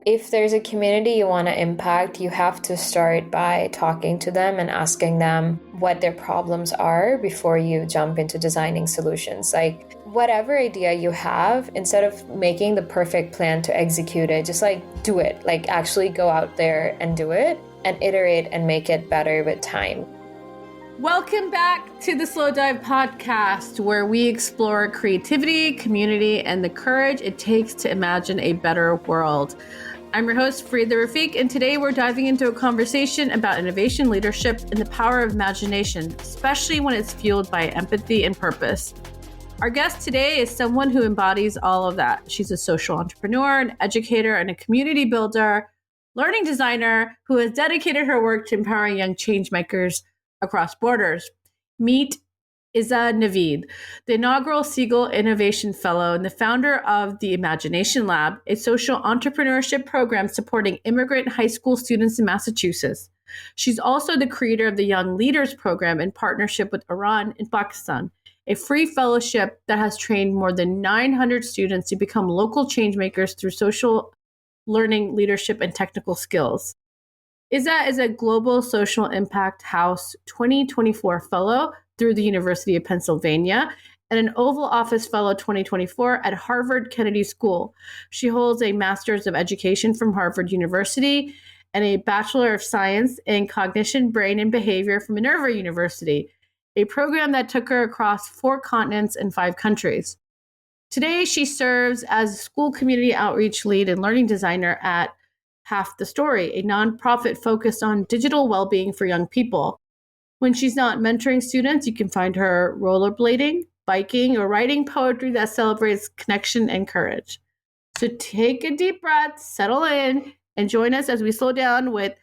If there's a community you want to impact, you have to start by talking to them and asking them what their problems are before you jump into designing solutions. Like, whatever idea you have, instead of making the perfect plan to execute it, just like do it. Like, actually go out there and do it and iterate and make it better with time. Welcome back to the Slow Dive podcast, where we explore creativity, community, and the courage it takes to imagine a better world. I'm your host, Farida Rafique, and today we're diving into a conversation about innovation, leadership, and the power of imagination, especially when it's fueled by empathy and purpose. Our guest today is someone who embodies all of that. She's a social entrepreneur, an educator, and a community builder, learning designer who has dedicated her work to empowering young changemakers across borders. Meet Ezza Naveed, the inaugural Segall Innovation Fellow and the founder of the Imagination Lab, a social entrepreneurship program supporting immigrant high school students in Massachusetts. She's also the creator of the Young Leaders Program in partnership with Urraan in Pakistan, a free fellowship that has trained more than 900 students to become local changemakers through social learning, leadership, and technical skills. Ezza is a Global Social Impact House 2024 Fellow through the University of Pennsylvania and an Oval Office Fellow 2024 at Harvard Kennedy School. She holds a Master's of Education from Harvard University and a Bachelor of Science in Cognition, Brain, and Behavior from Minerva University, a program that took her across 4 continents and 5 countries. Today, she serves as school community outreach lead and learning designer at Half the Story, a nonprofit focused on digital well-being for young people. When she's not mentoring students, you can find her rollerblading, biking, or writing poetry that celebrates connection and courage. So take a deep breath, settle in, and join us as we slow down with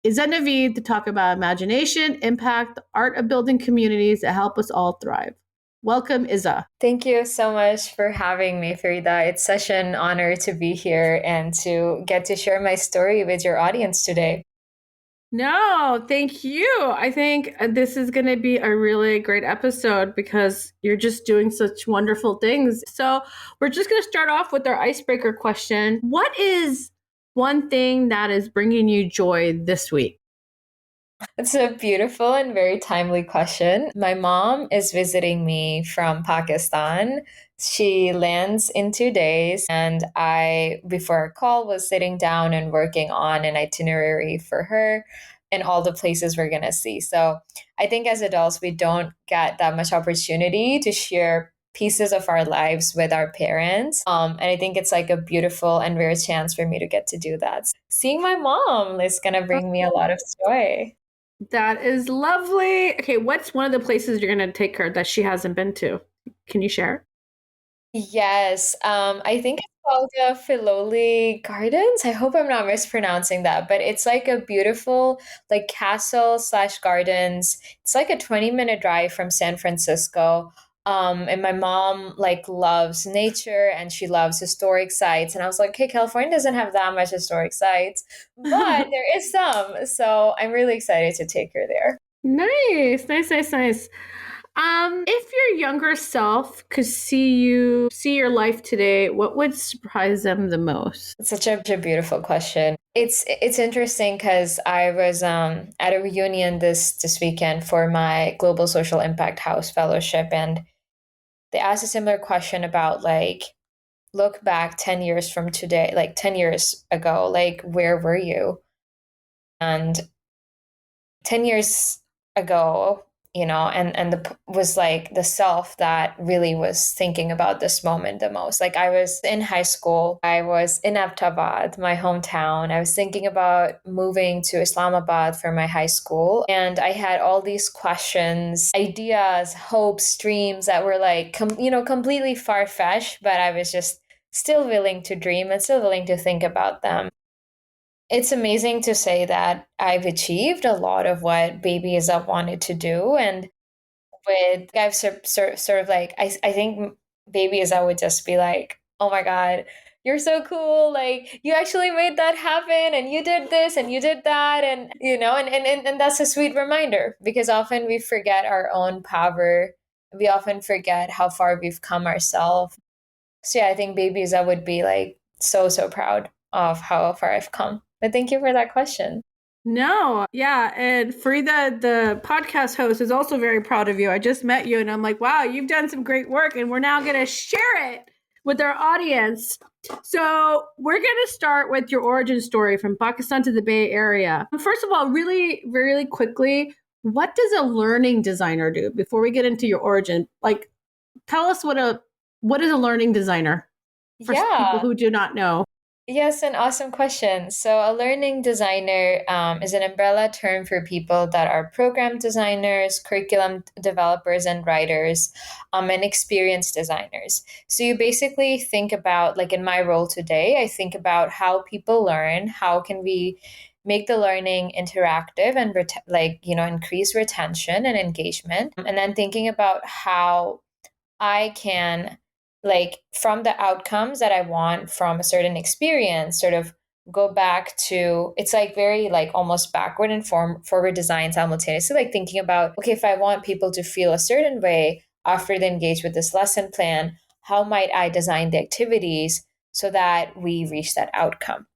Ezza Naveed to talk about imagination, impact, the art of building communities that help us all thrive. Welcome, Ezza. Thank you so much for having me, Farida. It's such an honor to be here and to get to share my story with your audience today. No, thank you. I think this is going to be a really great episode because you're just doing such wonderful things. So we're just going to start off with our icebreaker question. What is one thing that is bringing you joy this week? It's a beautiful and very timely question. My mom is visiting me from Pakistan. She lands in 2 days, and I, before our call, was sitting down and working on an itinerary for her and all the places we're going to see. So I think as adults, we don't get that much opportunity to share pieces of our lives with our parents. And I think it's like a beautiful and rare chance for me to get to do that. Seeing my mom is going to bring me a lot of joy. That is lovely. Okay, what's one of the places you're going to take her that she hasn't been to? Can you share? Yes, I think it's called the Filoli Gardens. I hope I'm not mispronouncing that, but it's like a beautiful like castle slash gardens. It's like a 20-minute drive from San Francisco. And my mom like loves nature and she loves historic sites. And I was like, hey, California doesn't have that much historic sites, but there is some. So I'm really excited to take her there. Nice. If your younger self could see your life today, what would surprise them the most? It's such a beautiful question. It's interesting because I was at a reunion this weekend for my Global Social Impact House Fellowship, and they asked a similar question about like look back 10 years from today, like 10 years ago, like where were you? And 10 years ago, and was like the self that really was thinking about this moment the most. Like I was in high school, I was in Ahmedabad, my hometown. I was thinking about moving to Islamabad for my high school, and I had all these questions, ideas, hopes, dreams that were like completely far-fetched, but I was just still willing to dream and still willing to think about them. It's amazing to say that I've achieved a lot of what Baby Ezza wanted to do. And I've sort of like, I think Baby Ezza would just be like, oh my God, you're so cool. Like, you actually made that happen and you did this and you did that. And, and that's a sweet reminder because often we forget our own power. We often forget how far we've come ourselves. So yeah, I think Baby Ezza would be like so proud of how far I've come. But thank you for that question. No, yeah. And Farida, the podcast host, is also very proud of you. I just met you and I'm like, wow, you've done some great work and we're now going to share it with our audience. So we're going to start with your origin story from Pakistan to the Bay Area. First of all, really, really quickly, what does a learning designer do before we get into your origin? Like, tell us what is a learning designer for people Yeah. who do not know? Yes, an awesome question. So, a learning designer is an umbrella term for people that are program designers, curriculum developers, and writers, and experienced designers. So, you basically think about, like in my role today, I think about how people learn, how can we make the learning interactive and increase retention and engagement, and then thinking about how I can, like, from the outcomes that I want from a certain experience, sort of go back to it's like very like almost backward and forward design simultaneously, like thinking about, okay, if I want people to feel a certain way after they engage with this lesson plan, how might I design the activities so that we reach that outcome?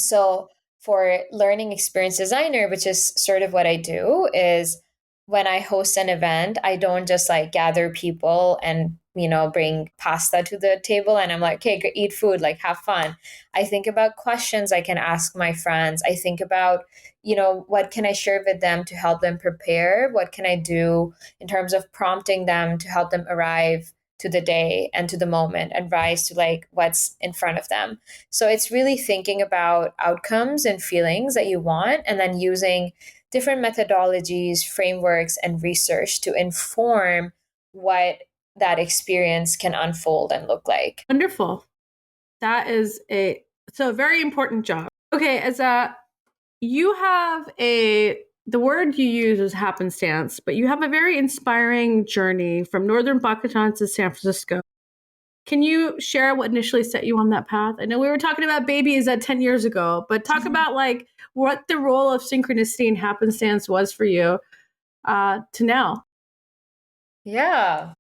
So for learning experience designer, which is sort of what I do, is when I host an event, I don't just like gather people and bring pasta to the table and I'm like, okay, eat food, like have fun. I think about questions I can ask my friends. I think about, what can I share with them to help them prepare? What can I do in terms of prompting them to help them arrive to the day and to the moment and rise to like what's in front of them. So it's really thinking about outcomes and feelings that you want, and then using different methodologies, frameworks, and research to inform what that experience can unfold and look like. Wonderful. That is a very important job. Okay, as you have the word you use is happenstance, but you have a very inspiring journey from northern Pakistan to San Francisco. Can you share what initially set you on that path? I know we were talking about babies at 10 years ago, but talk about like what the role of synchronicity and happenstance was for you to now. Yeah.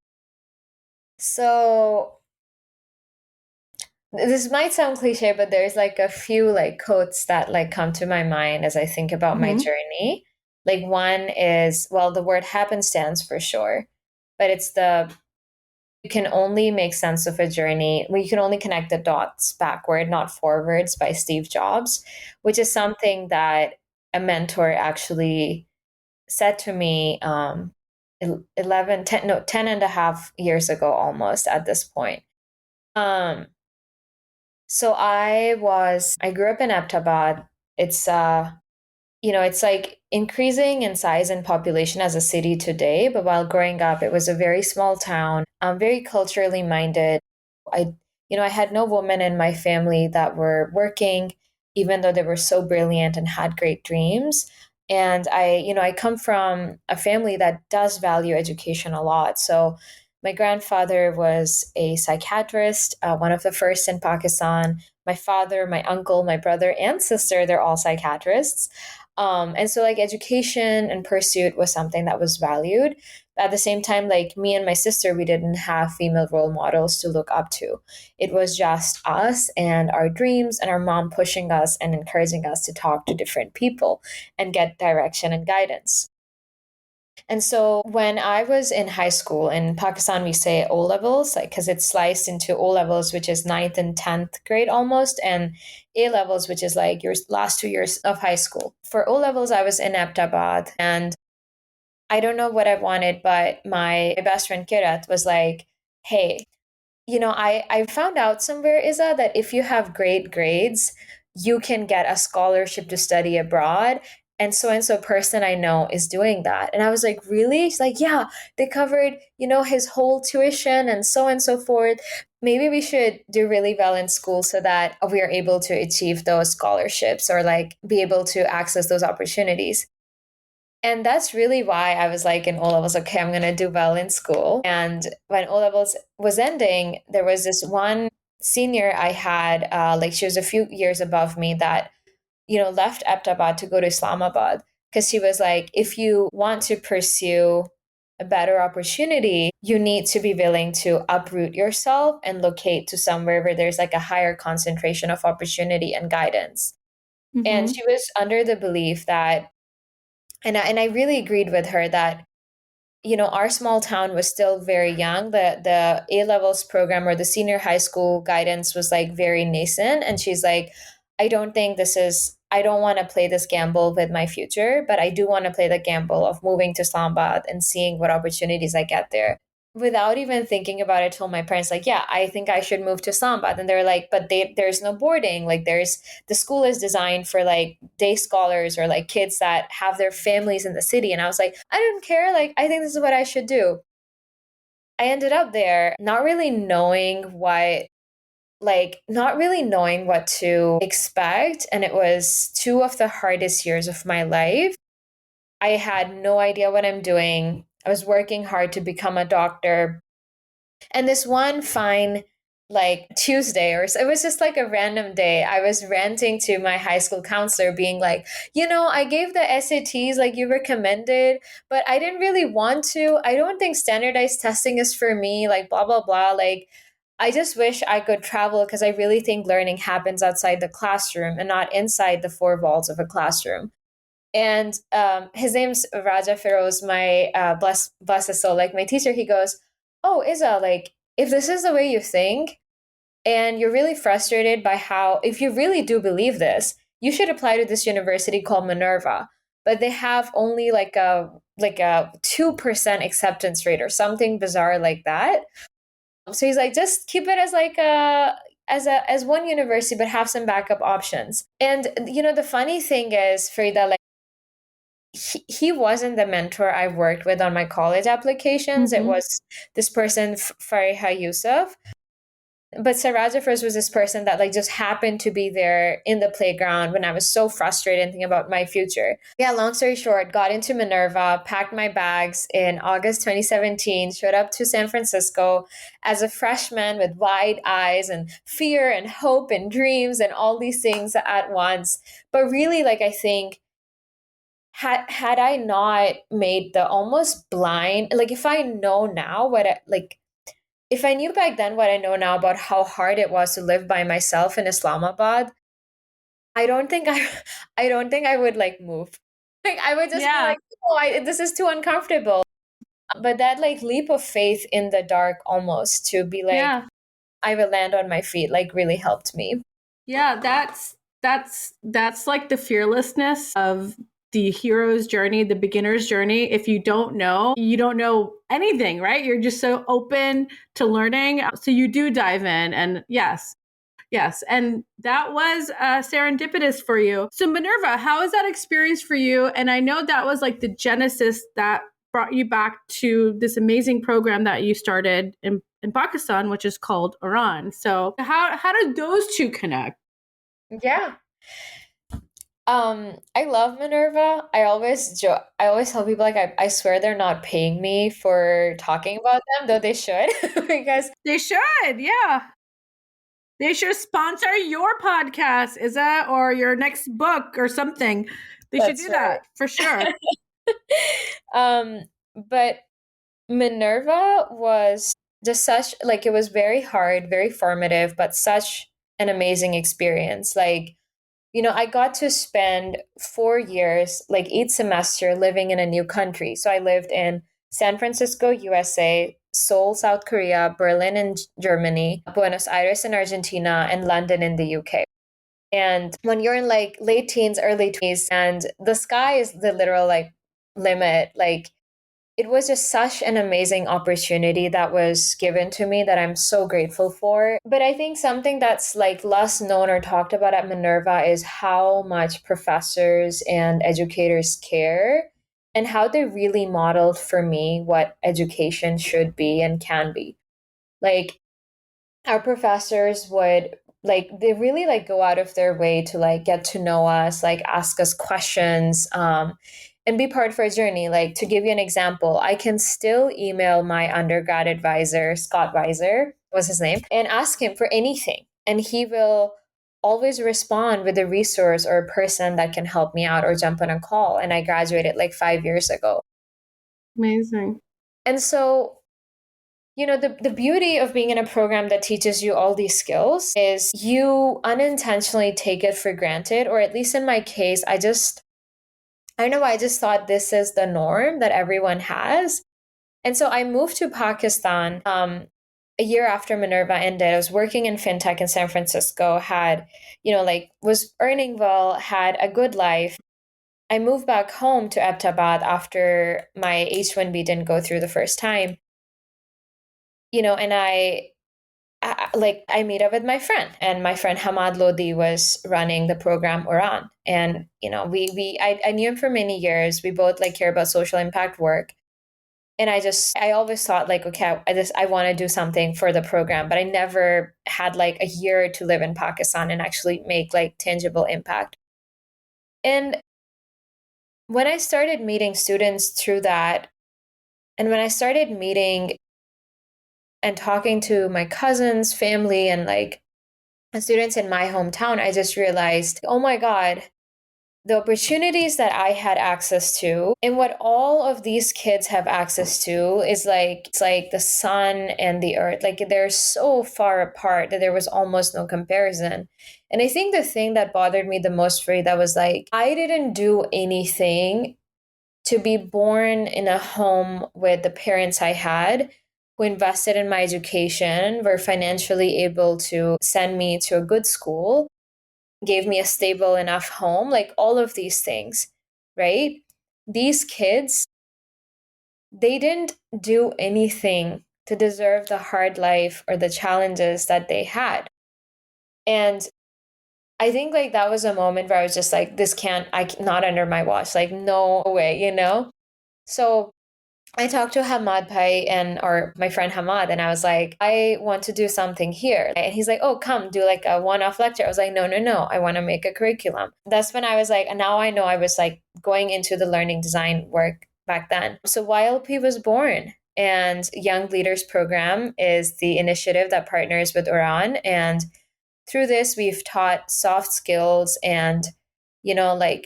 So this might sound cliche, but there's like a few like quotes that like come to my mind as I think about my journey. Like one is, well, the word happenstance for sure, but it's you can only make sense of a journey. Well, you can only connect the dots backward, not forwards, by Steve Jobs, which is something that a mentor actually said to me 11, 10, no, 10 and a half years ago almost at this point. Um, so I grew up in Aptabad. It's it's like increasing in size and population as a city today, but while growing up, it was a very small town, very culturally minded. I had no women in my family that were working, even though they were so brilliant and had great dreams. And I come from a family that does value education a lot. So my grandfather was a psychiatrist, one of the first in Pakistan. My father, my uncle, my brother, and sister, they're all psychiatrists. And so, like, education and pursuit was something that was valued. But at the same time, like, me and my sister, we didn't have female role models to look up to. It was just us and our dreams, and our mom pushing us and encouraging us to talk to different people and get direction and guidance. And so when I was in high school, in Pakistan, we say O levels, like, because it's sliced into O levels, which is ninth and 10th grade almost, and A levels, which is like your last 2 years of high school. For O levels, I was in Aptabad, and I don't know what I wanted, but my best friend Kirat was like, hey, I found out somewhere, Izza, that if you have great grades, you can get a scholarship to study abroad. And so person I know is doing that. And I was like, really? She's like, yeah, they covered, his whole tuition and so forth. Maybe we should do really well in school so that we are able to achieve those scholarships or like be able to access those opportunities. And that's really why I was like in O levels, okay, I'm going to do well in school. And when O levels was ending, there was this one senior I had, like she was a few years above me that, left Aptabad to go to Islamabad because she was like, if you want to pursue a better opportunity, you need to be willing to uproot yourself and locate to somewhere where there's like a higher concentration of opportunity and guidance. And Mm-hmm. she was under the belief that, and I really agreed with her that, our small town was still very young. The A levels program or the senior high school guidance was like very nascent. And she's like, I don't want to play this gamble with my future, but I do want to play the gamble of moving to Islamabad and seeing what opportunities I get there. Without even thinking about it, I told my parents, like, yeah, I think I should move to Islamabad. And they're like, but there's no boarding. Like, the school is designed for like day scholars or like kids that have their families in the city. And I was like, I don't care. Like, I think this is what I should do. I ended up there not really knowing what to expect. And it was two of the hardest years of my life. I had no idea what I'm doing. I was working hard to become a doctor. And this one fine, like Tuesday, or so, it was just like a random day, I was ranting to my high school counselor, being like, I gave the SATs like you recommended, but I didn't really want to. I don't think standardized testing is for me, like, blah, blah, blah. Like, I just wish I could travel because I really think learning happens outside the classroom and not inside the four walls of a classroom. And his name's Raja Feroz, my bless his soul, like my teacher. He goes, "Oh, Izza, like if this is the way you think, and you're really frustrated by how, if you really do believe this, you should apply to this university called Minerva, but they have only like a 2% acceptance rate or something bizarre like that." So he's like, just keep it as like as one university, but have some backup options. And the funny thing is, Frida, like he wasn't the mentor I worked with on my college applications. It Mm-hmm. was this person, Fariha Yusuf. But Saraja first was this person that like just happened to be there in the playground when I was so frustrated and thinking about my future. Yeah, long story short, got into Minerva, packed my bags in August 2017, showed up to San Francisco as a freshman with wide eyes and fear and hope and dreams and all these things at once. But really, like, I think had I not made the almost blind, like, if I know now if I knew back then what I know now about how hard it was to live by myself in Islamabad, I don't think I I don't think I would like move. Like, I would just be Yeah. like, oh, this is too uncomfortable. But that like leap of faith in the dark, almost, to be like, Yeah. I will land on my feet, like, really helped me. Yeah, that's like the fearlessness of the hero's journey, the beginner's journey. If you don't know, you don't know anything, right? You're just so open to learning. So you do dive in. And yes, yes. And that was serendipitous for you. So, Minerva, how was that experience for you? And I know that was like the genesis that brought you back to this amazing program that you started in Pakistan, which is called Urraan. So, how did those two connect? Yeah. I love Minerva. I always tell people, like, I swear they're not paying me for talking about them, though they should, because They should, yeah. They should sponsor your podcast, is that, or your next book or something. They should that's do that for sure. right. um, but Minerva was just such, like, it was very hard, very formative, but such an amazing experience. Like, I got to spend 4 years, like each semester, living in a new country. So I lived in San Francisco, USA, Seoul, South Korea, Berlin in Germany, Buenos Aires in Argentina, and London in the UK. And when you're in like late teens, early 20s, and the sky is the literal like limit, like, it was just such an amazing opportunity that was given to me that I'm so grateful for. But I think something that's like less known or talked about at Minerva is how much professors and educators care, and how they really modeled for me what education should be and can be. Like, our professors would, like, they really like go out of their way to like get to know us, like ask us questions, and be part of our journey. Like, to give you an example, I can still email my undergrad advisor, Scott Weiser was his name, and ask him for anything, and he will always respond with a resource or a person that can help me out or jump on a call. And I graduated like 5 years ago. Amazing. And so, the beauty of being in a program that teaches you all these skills is you unintentionally take it for granted, or at least in my case, I don't know, I just thought this is the norm that everyone has. And so I moved to Pakistan a year after Minerva ended. I was working in fintech in San Francisco, had, was earning well, had a good life. I moved back home to Abbottabad after my H-1B didn't go through the first time, and I meet up with my friend, and my friend Hamad Lodi was running the program Urraan. And, I knew him for many years. We both care about social impact work. And I always thought okay, I want to do something for the program, but I never had a year to live in Pakistan and actually make tangible impact. And when I started meeting students through that, and when I started meeting and talking to my cousins, family, and students in my hometown, I just realized, oh my God, the opportunities that I had access to and what all of these kids have access to is it's like the sun and the earth. They're so far apart that there was almost no comparison. And I think the thing that bothered me the most, Frida, was I didn't do anything to be born in a home with the parents I had who invested in my education, were financially able to send me to a good school, gave me a stable enough home, all of these things, right? These kids, they didn't do anything to deserve the hard life or the challenges that they had. And I think that was a moment where I was just this not under my watch, no way. So I talked to Hamad Bhai or my friend Hamad, and I was like, I want to do something here. And he's like, oh, come do a one-off lecture. I was like, no, no, no. I want to make a curriculum. That's when I was and now I know I was going into the learning design work back then. So YLP was born. And Young Leaders Program is the initiative that partners with Urraan. And through this, we've taught soft skills and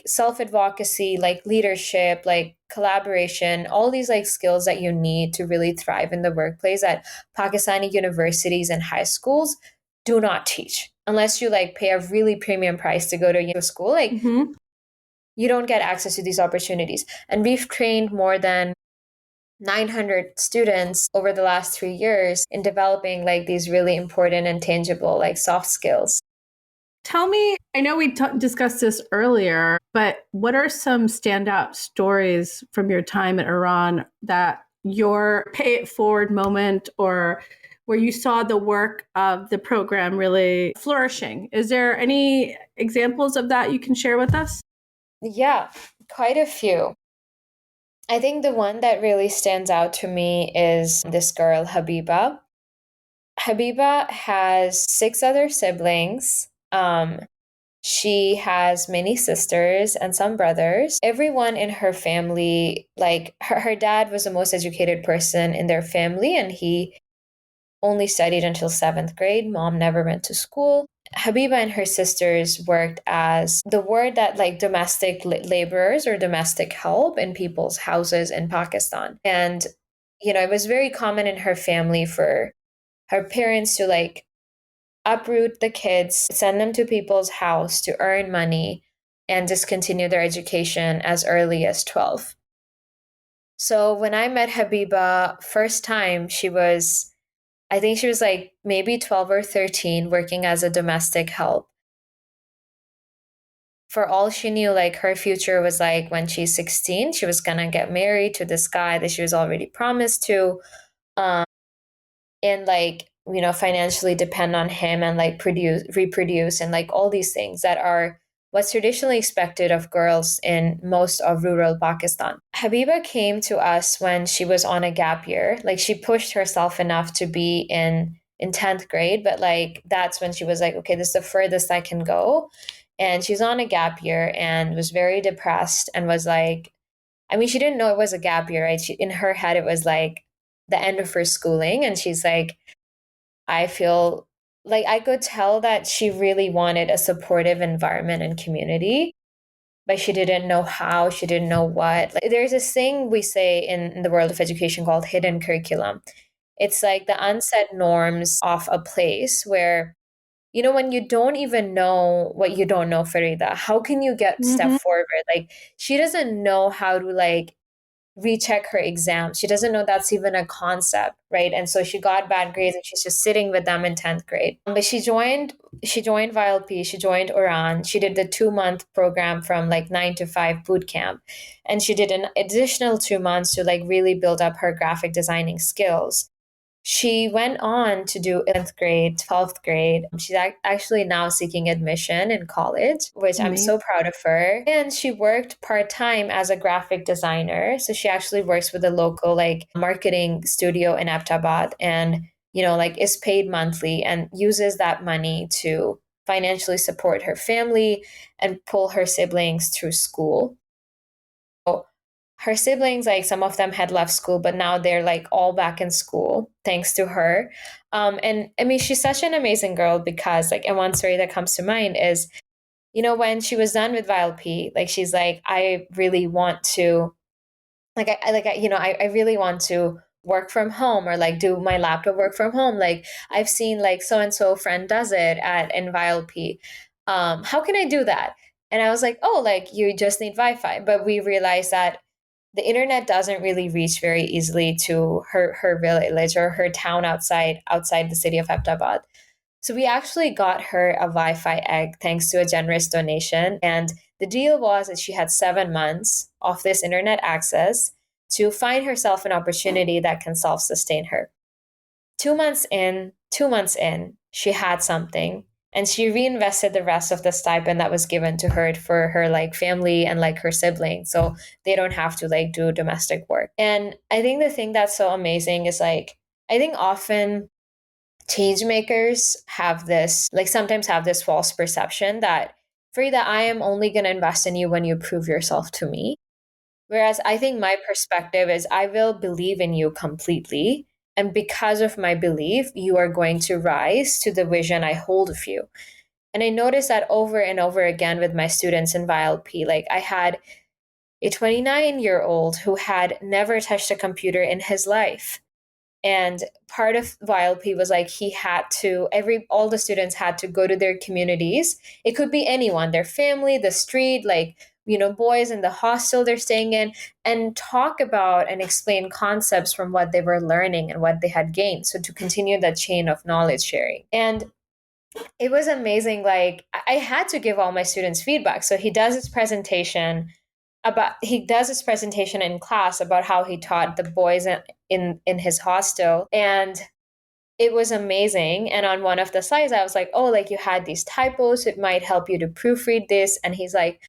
self-advocacy, leadership, collaboration, all these skills that you need to really thrive in the workplace that Pakistani universities and high schools do not teach. Unless you pay a really premium price to go to school, you don't get access to these opportunities. And we've trained more than 900 students over the last 3 years in developing these really important and tangible soft skills. Tell me, I know we discussed this earlier, but what are some standout stories from your time at Urraan that your pay it forward moment, or where you saw the work of the program really flourishing? Is there any examples of that you can share with us? Yeah, quite a few. I think the one that really stands out to me is this girl, Habiba. Habiba has 6 other siblings. She has many sisters and some brothers. Everyone in her family, her dad was the most educated person in their family, and he only studied until 7th grade. Mom never went to school. Habiba and her sisters worked as the word that domestic laborers or domestic help in people's houses in Pakistan. And, it was very common in her family for her parents to uproot the kids, send them to people's house to earn money and just continue their education as early as 12. So when I met Habiba first time, I think she was maybe 12 or 13, working as a domestic help. For all she knew, her future was when she's 16, she was gonna get married to this guy that she was already promised to. And financially depend on him and reproduce and all these things that are what's traditionally expected of girls in most of rural Pakistan. Habiba came to us when she was on a gap year. She pushed herself enough to be in 10th grade, but that's when she was okay, this is the furthest I can go. And she's on a gap year and was very depressed and was she didn't know it was a gap year, right? In her head, it was the end of her schooling. And she's I feel I could tell that she really wanted a supportive environment and community. but she didn't know how, she didn't know what. Like, there's this thing we say in the world of education called hidden curriculum. It's like the unsaid norms of a place where, when you don't even know what you don't know, Farida, how can you get step Mm-hmm. forward? Like, she doesn't know how to like recheck her exam. She doesn't know that's even a concept, right? And so she got bad grades and she's just sitting with them in 10th grade. But she joined VLP, she joined Urraan. She did the 2-month program from like 9 to 5 boot camp. And she did an additional 2 months to like really build up her graphic designing skills. She went on to do 11th grade, 12th grade. She's actually now seeking admission in college, which I'm Amazing. so proud of her. And she worked part time as a graphic designer. So she actually works with a local like marketing studio in Aptabad and, like is paid monthly and uses that money to financially support her family and pull her siblings through school. Her siblings, like some of them had left school, but now they're like all back in school thanks to her. And I mean, she's such an amazing girl because, like, and one story that comes to mind is, when she was done with VLP, like, she's like, I really want to, I really want to work from home or like do my laptop work from home. Like, I've seen like so and so friend does it at in VLP. How can I do that? And I was like, oh, like you just need Wi-Fi. But we realized that the internet doesn't really reach very easily to her village or her town outside the city of Ahmedabad. So we actually got her a Wi-Fi egg thanks to a generous donation. And the deal was that she had 7 months of this internet access to find herself an opportunity that can self-sustain her. 2 months in, she had something and she reinvested the rest of the stipend that was given to her for her like family and like her siblings. So they don't have to like do domestic work. And I think the thing that's so amazing is like, I think often changemakers have this, like sometimes have this false perception that Frida, I am only going to invest in you when you prove yourself to me. Whereas I think my perspective is I will believe in you completely. And because of my belief, you are going to rise to the vision I hold of you. And I noticed that over and over again with my students in VLP. Like I had a 29-year-old who had never touched a computer in his life. And part of YLP was like he had to all the students had to go to their communities. It could be anyone, their family, the street, like boys in the hostel they're staying in, and talk about and explain concepts from what they were learning and what they had gained, so to continue that chain of knowledge sharing. And it was amazing. Like I had to give all my students feedback. So he does his presentation in class about how he taught the boys in his hostel, and it was amazing. And on one of the slides I was like, oh, like you had these typos, it might help you to proofread this. And he's like,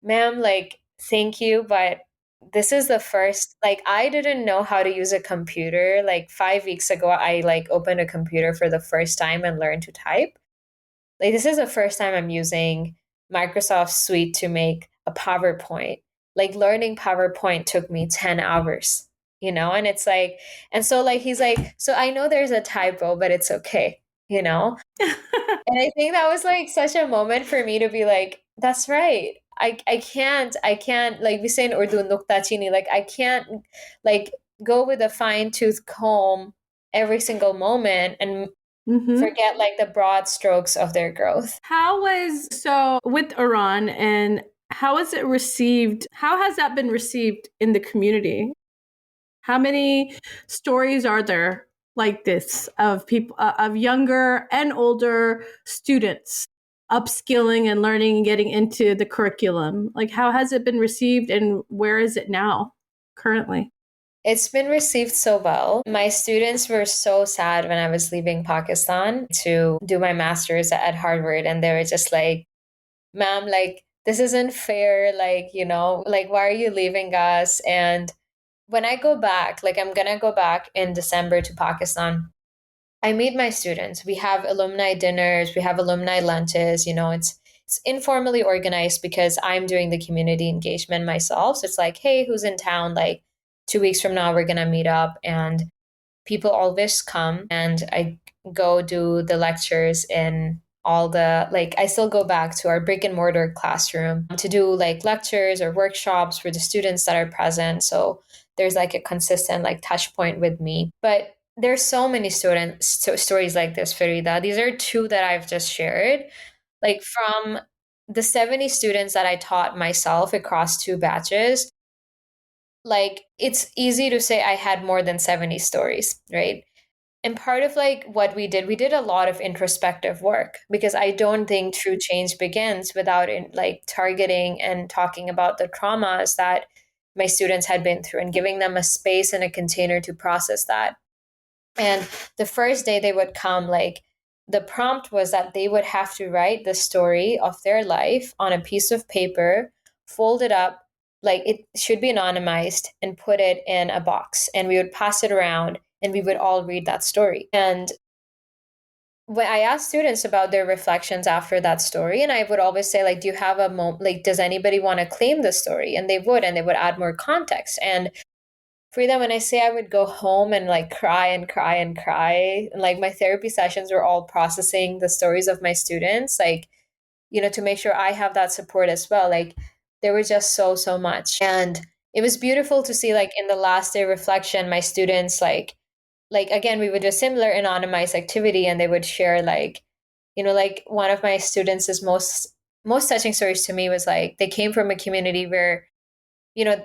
ma'am, like thank you, but this is the first, like I didn't know how to use a computer. Like 5 weeks ago I like opened a computer for the first time and learned to type. Like this is the first time I'm using Microsoft Suite to make a PowerPoint. Like learning PowerPoint took me 10 hours, and it's like, and so like he's like, so I know there's a typo, but it's okay, you know? And I think that was like such a moment for me to be like, that's right. I can't like we say in Urdu nukta chini, like I can't like go with a fine tooth comb every single moment and Mm-hmm. forget like the broad strokes of their growth. How was so with Urraan and how is it received? How has that been received in the community? How many stories are there like this of people, of younger and older students upskilling and learning and getting into the curriculum? Like, how has it been received and where is it now currently? It's been received so well. My students were so sad when I was leaving Pakistan to do my master's at Harvard. And they were just like, ma'am, like, this isn't fair. Like, like, why are you leaving us? And when I go back, like, I'm going to go back in December to Pakistan. I meet my students. We have alumni dinners, we have alumni lunches. It's informally organized because I'm doing the community engagement myself. So it's like, hey, who's in town? Like 2 weeks from now, we're going to meet up. And people always come. And I go do the lectures in all the, like, I still go back to our brick and mortar classroom to do like lectures or workshops for the students that are present. So there's like a consistent like touch point with me. But there's so many stories like this, Farida. These are two that I've just shared. Like from the 70 students that I taught myself across two batches, like it's easy to say I had more than 70 stories, right? And part of like what we did a lot of introspective work, because I don't think true change begins without like targeting and talking about the traumas that my students had been through and giving them a space and a container to process that. And the first day they would come, like the prompt was that they would have to write the story of their life on a piece of paper, fold it up, like it should be anonymized, and put it in a box. And we would pass it around and we would all read that story. And when I asked students about their reflections after that story, and I would always say, like, do you have a moment, like, does anybody want to claim the story? And they would add more context. And Frida, when I say I would go home and like cry and cry and cry, and like my therapy sessions were all processing the stories of my students, like, to make sure I have that support as well. Like, there was just so much. And it was beautiful to see, like, in the last day reflection, my students, like again, we would do a similar anonymized activity and they would share, like, like one of my students' most touching stories to me was like, they came from a community where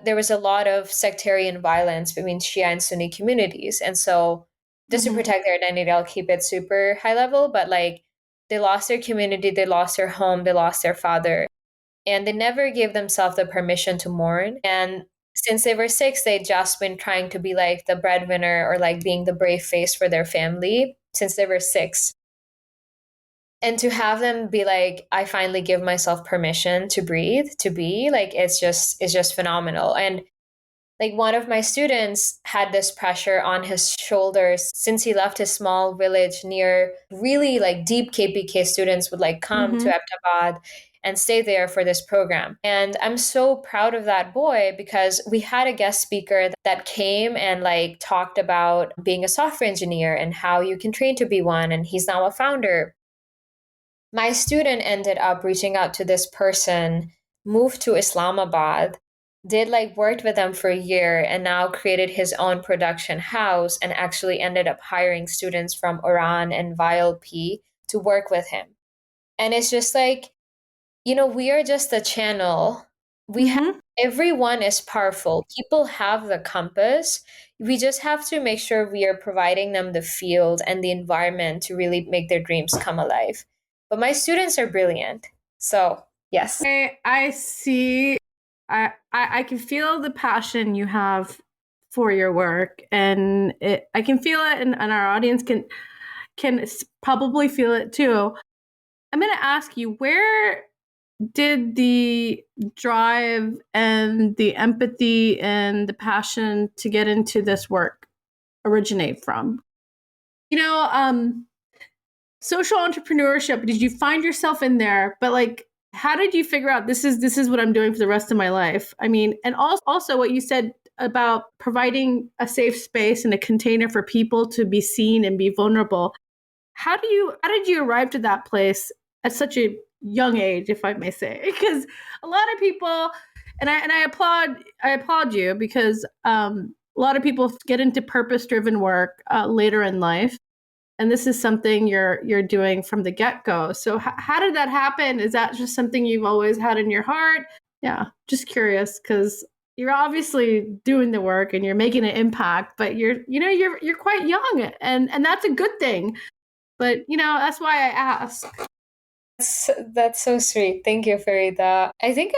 there was a lot of sectarian violence between Shia and Sunni communities. And so just to protect their identity, I'll keep it super high level, but like they lost their community, they lost their home, they lost their father, and they never gave themselves the permission to mourn. And since they were six, they'd just been trying to be like the breadwinner or like being the brave face for their family since they were six. And to have them be like, I finally give myself permission to breathe, to be like, it's just phenomenal. And like one of my students had this pressure on his shoulders since he left his small village near really like deep KPK students would like come to Ahmedabad and stay there for this program. And I'm so proud of that boy because we had a guest speaker that came and like talked about being a software engineer and how you can train to be one. And he's now a founder. My student ended up reaching out to this person, moved to Islamabad, did like worked with them for a year, and now created his own production house and actually ended up hiring students from Urraan and VILP to work with him. And it's just like, we are just a channel. We have, everyone is powerful. People have the compass. We just have to make sure we are providing them the field and the environment to really make their dreams come alive. But my students are brilliant. So, yes. I see. I can feel the passion you have for your work, and I can feel it, and our audience can probably feel it too. I'm going to ask you, where did the drive and the empathy and the passion to get into this work originate from? Social entrepreneurship, did you find yourself in there? But like, how did you figure out this is what I'm doing for the rest of my life? I mean, and also what you said about providing a safe space and a container for people to be seen and be vulnerable. How did you arrive to that place at such a young age, if I may say? Because a lot of people, and I applaud you, because a lot of people get into purpose-driven work later in life. And this is something you're doing from the get-go. So how did that happen? Is that just something you've always had in your heart? Yeah, just curious, because you're obviously doing the work and you're making an impact, but you're quite young, and that's a good thing. But that's why I ask. That's so sweet. Thank you, Farida. I think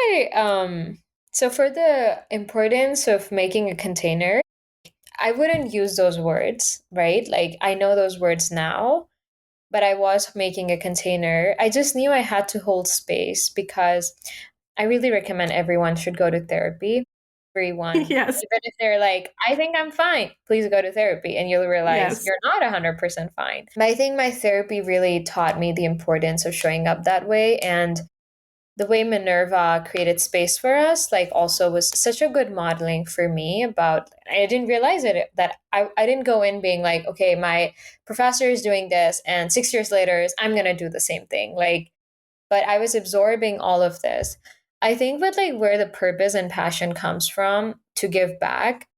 so for the importance of making a container, I wouldn't use those words, right? Like I know those words now, but I was making a container. I just knew I had to hold space because I really recommend everyone should go to therapy. Everyone, Yes. even if they're like, I think I'm fine, please go to therapy and you'll realize Yes. you're not 100% fine. But I think my therapy really taught me the importance of showing up that way. And the way Minerva created space for us, like also was such a good modeling for me about, I didn't realize it, that I didn't go in being like, okay, my professor is doing this and 6 years later I'm going to do the same thing. Like, but I was absorbing all of this. I think with like where the purpose and passion comes from to give back,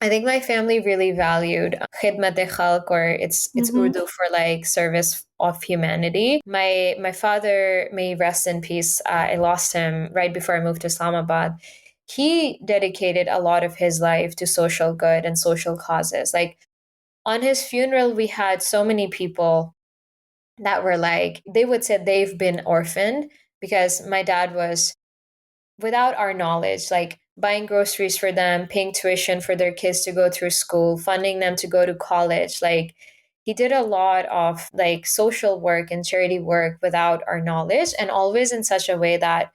I think my family really valued khidmat e khalq, or it's Mm-hmm. Urdu for like service of humanity. My father, may he rest in peace. I lost him right before I moved to Islamabad. He dedicated a lot of his life to social good and social causes. Like on his funeral, we had so many people that were like, they would say they've been orphaned because my dad was, without our knowledge, like buying groceries for them, paying tuition for their kids to go through school, funding them to go to college. Like he did a lot of like social work and charity work without our knowledge, and always in such a way that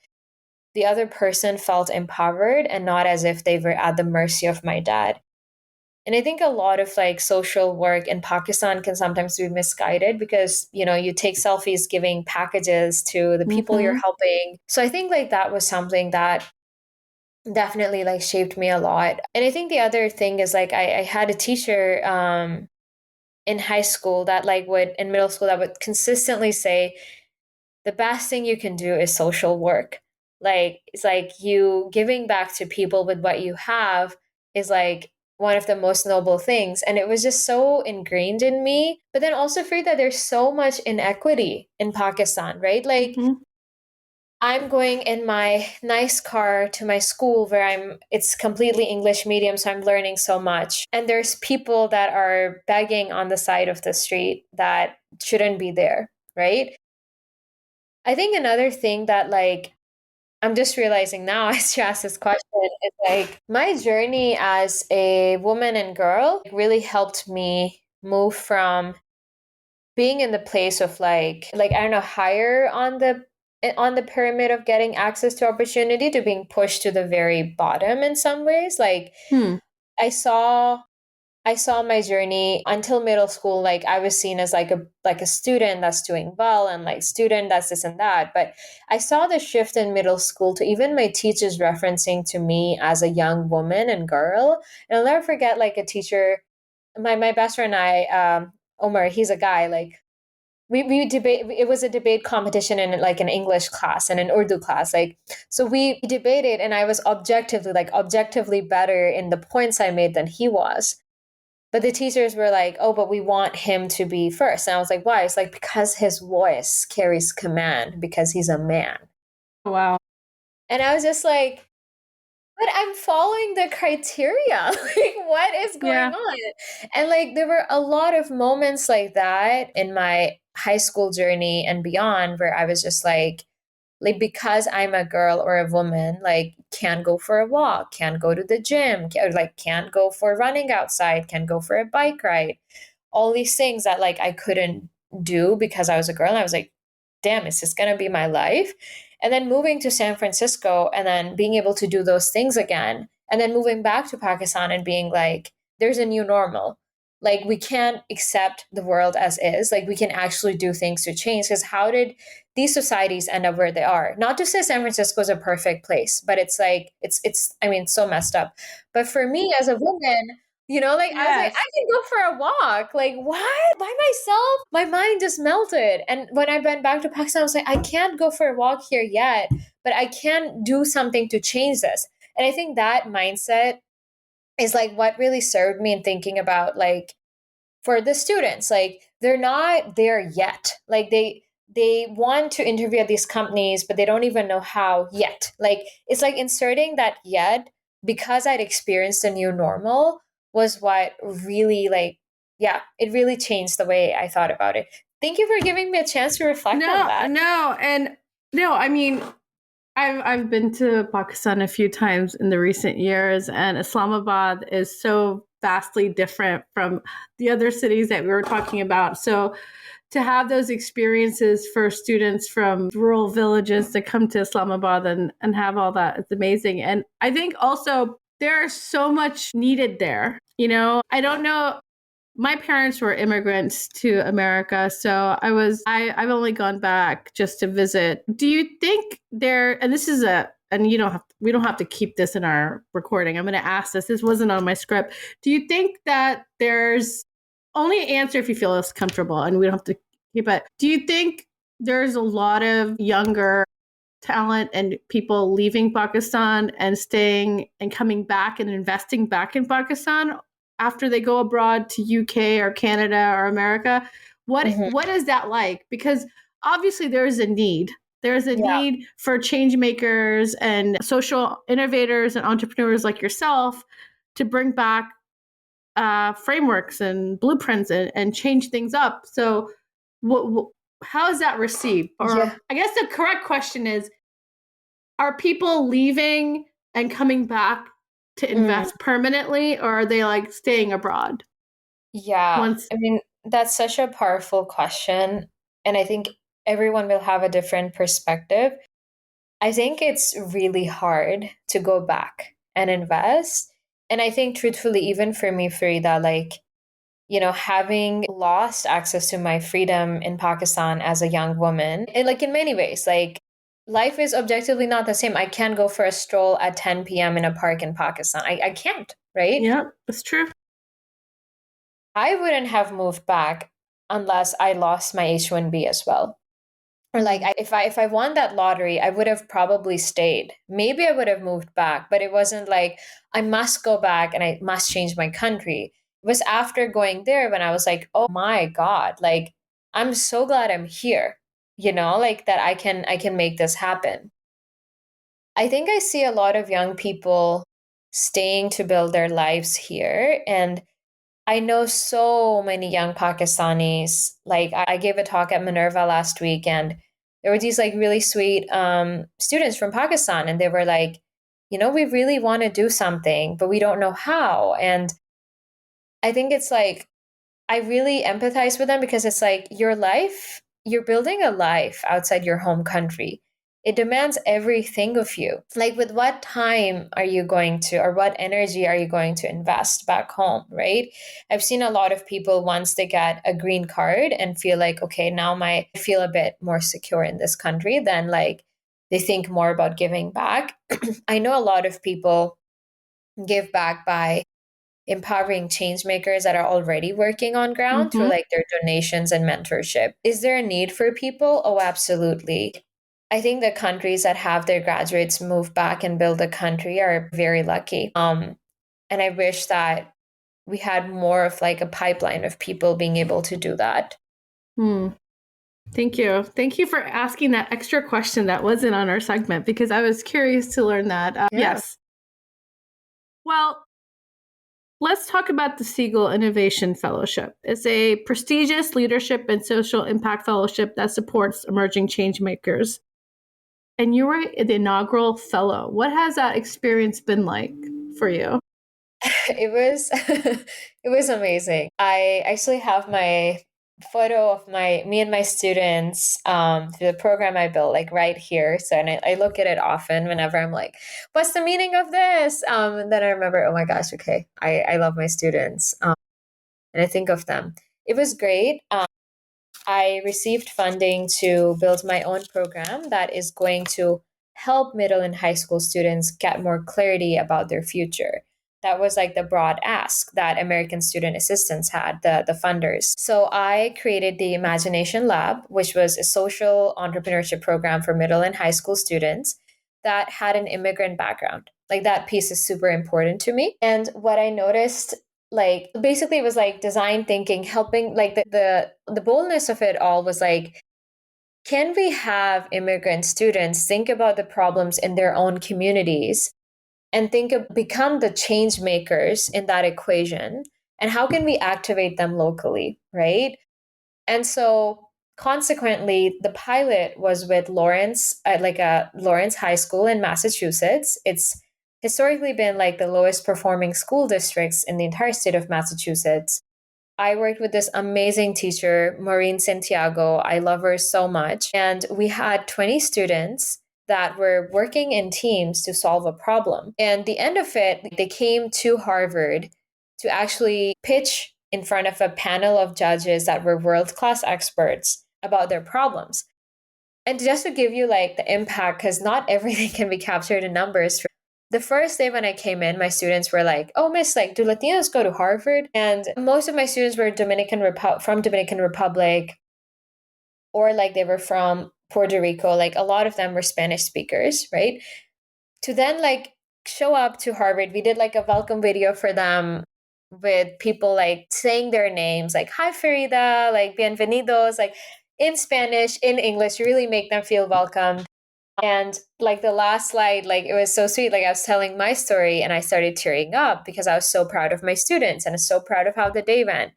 the other person felt empowered and not as if they were at the mercy of my dad. And I think a lot of like social work in Pakistan can sometimes be misguided because, you know, you take selfies giving packages to the people you're Mm-hmm. helping. So I think like that was something that definitely like shaped me a lot. And I think the other thing is like I had a teacher in high school that like would, in middle school, that would consistently say the best thing you can do is social work. Like it's like you giving back to people with what you have is like one of the most noble things. And it was just so ingrained in me. But then also for that there's so much inequity in Pakistan, right? Like Mm-hmm. I'm going in my nice car to my school where it's completely English medium, so I'm learning so much. And there's people that are begging on the side of the street that shouldn't be there, right? I think another thing that like I'm just realizing now as you ask this question is like my journey as a woman and girl really helped me move from being in the place of like I don't know, higher on the pyramid of getting access to opportunity to being pushed to the very bottom in some ways. Like Hmm. I saw I saw my journey until middle school. Like I was seen as like a student that's doing well and like student that's this and that. But I saw the shift in middle school to even my teachers referencing to me as a young woman and girl. And I'll never forget like a teacher, my best friend and I, Omar, he's a guy, like we debate, it was a debate competition in like an English class and an Urdu class, like so we debated and I was objectively better in the points I made than he was, but the teachers were like, oh, but we want him to be first. And I was like, why? It's like, because his voice carries command, because he's a man. Wow. And I was just like, but I'm following the criteria. Like, what is going Yeah. on? And like, there were a lot of moments like that in my high school journey and beyond where I was just like because I'm a girl or a woman, like can't go for a walk, can't go to the gym, or like can't go for running outside, can't go for a bike ride. All these things that like I couldn't do because I was a girl. And I was like, damn, is this gonna be my life? And then moving to San Francisco and then being able to do those things again. And then moving back to Pakistan and being like, there's a new normal. Like we can't accept the world as is. Like we can actually do things to change. Because how did these societies end up where they are? Not to say San Francisco is a perfect place, but it's like it's I mean so messed up. But for me as a woman, like I was like, Yes. I can go for a walk. Like, what? By myself? My mind just melted. And when I went back to Pakistan, I was like, I can't go for a walk here yet, but I can do something to change this. And I think that mindset is like what really served me in thinking about like for the students, like they're not there yet. Like they want to interview at these companies, but they don't even know how yet. Like it's like inserting that yet because I'd experienced a new normal was what really like, yeah, it really changed the way I thought about it. Thank you for giving me a chance to reflect on No, that. no, and no, I mean, I've been to Pakistan a few times in the recent years, and Islamabad is so vastly different from the other cities that we were talking about. So to have those experiences for students from rural villages to come to Islamabad and have all that, it's amazing. And I think also there's so much needed there. I don't know my parents were immigrants to America, so I've only gone back just to visit. Do you think there, and this is and we don't have to keep this in our recording. I'm going to ask this. This wasn't on my script. Do you think that there's only answer if you feel less comfortable, and we don't have to keep it. Do you think there's a lot of younger talent and people leaving Pakistan and staying and coming back and investing back in Pakistan after they go abroad to UK or Canada or America? What is that like? Because obviously there is a need. There's a Yeah. need for change makers and social innovators and entrepreneurs like yourself to bring back frameworks and blueprints and change things up. So, how is that received? Yeah. Or I guess the correct question is, are people leaving and coming back to Mm. invest permanently, or are they like staying abroad? Yeah. Once, I mean, that's such a powerful question. And I think everyone will have a different perspective. I think it's really hard to go back and invest. And I think, truthfully, even for me, Farida, like, having lost access to my freedom in Pakistan as a young woman, and like in many ways, like life is objectively not the same. I can't go for a stroll at 10 p.m. in a park in Pakistan. I can't, right? yeah, that's true. I wouldn't have moved back unless I lost my H1B as well. Or like if I won that lottery, I would have probably stayed. Maybe I would have moved back, but it wasn't like I must go back and I must change my country. It was after going there when I was like, oh my God, like I'm so glad I'm here, like that I can make this happen. I think I see a lot of young people staying to build their lives here. And I know so many young Pakistanis. Like I gave a talk at Minerva last week, and there were these like really sweet students from Pakistan, and they were like, we really want to do something, but we don't know how. And I think it's like I really empathize with them because it's like your life, you're building a life outside your home country. It demands everything of you. Like, with what time are you going to, or what energy are you going to invest back home, right? I've seen a lot of people once they get a green card and feel like, okay, now I feel a bit more secure in this country, then like they think more about giving back. I know a lot of people give back by empowering change makers that are already working on ground through Mm-hmm. like their donations and mentorship. Is there a need for people? Oh, absolutely. I think the countries that have their graduates move back and build a country are very lucky. And I wish that we had more of like a pipeline of people being able to do that. Hmm. Thank you. Thank you for asking that extra question that wasn't on our segment because I was curious to learn that. Yeah. Yes. Well, let's talk about the Segall Innovation Fellowship. It's a prestigious leadership and social impact fellowship that supports emerging change makers. And you were the inaugural fellow. What has that experience been like for you? It was it was amazing. I actually have my photo of my me and my students through the program I built like right here. So and I look at it often whenever I'm like, what's the meaning of this? And then I remember, oh my gosh, okay, I love my students. And I think of them. It was great. I received funding to build my own program that is going to help middle and high school students get more clarity about their future. That was like the broad ask that American Student Assistance had, the funders. So I created the Imagination Lab, which was a social entrepreneurship program for middle and high school students that had an immigrant background. Like that piece is super important to me. And what I noticed, like basically it was like design thinking, helping like the boldness of it all was like, can we have immigrant students think about the problems in their own communities and become the change makers in that equation, and how can we activate them locally, right? And so consequently the pilot was with Lawrence, like a Lawrence High School in Massachusetts. It's historically been like the lowest performing school districts in the entire state of Massachusetts. I worked with this amazing teacher, Maureen Santiago. I love her so much. And we had 20 students that were working in teams to solve a problem. And the end of it, they came to Harvard to actually pitch in front of a panel of judges that were world-class experts about their problems. And just to give you like the impact, because not everything can be captured in numbers. The first day when I came in, my students were like, "Oh, Miss, like, do Latinos go to Harvard?" And most of my students were from Dominican Republic, or like they were from Puerto Rico. Like a lot of them were Spanish speakers, right? To then like show up to Harvard, we did like a welcome video for them with people like saying their names, like "Hi Farida," like "Bienvenidos," like in Spanish, in English, really make them feel welcome. And like the last slide, like it was so sweet. Like I was telling my story and I started tearing up because I was so proud of my students and I was so proud of how the day went.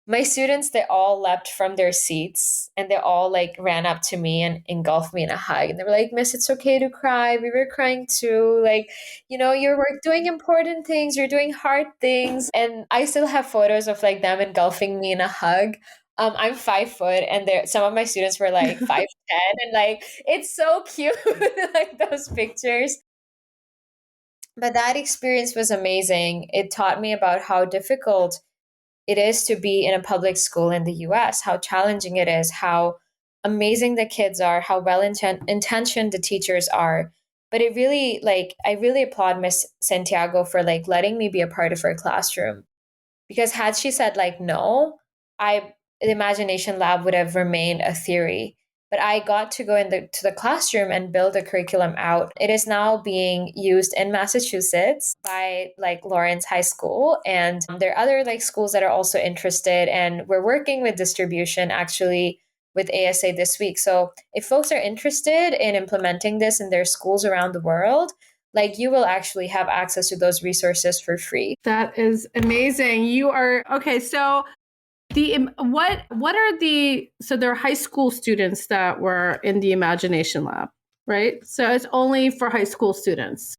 My students, they all leapt from their seats and they all like ran up to me and engulfed me in a hug. And they were like, "Miss, it's okay to cry. We were crying too. Like, you're doing important things, you're doing hard things." And I still have photos of like them engulfing me in a hug. I'm 5 foot, and some of my students were like 5'10", and like it's so cute, like those pictures. But that experience was amazing. It taught me about how difficult it is to be in a public school in the US, how challenging it is, how amazing the kids are, how well intentioned the teachers are. But it really, like, I really applaud Miss Santiago for like letting me be a part of her classroom. Because had she said like no, the imagination lab would have remained a theory. But I got to go to the classroom and build a curriculum out. It is now being used in Massachusetts by like Lawrence High School, and there are other like schools that are also interested. And we're working with distribution actually with ASA this week. So if folks are interested in implementing this in their schools around the world, like you will actually have access to those resources for free. That is amazing. You are okay. So what are so there are high school students that were in the Imagination Lab, right? So it's only for high school students.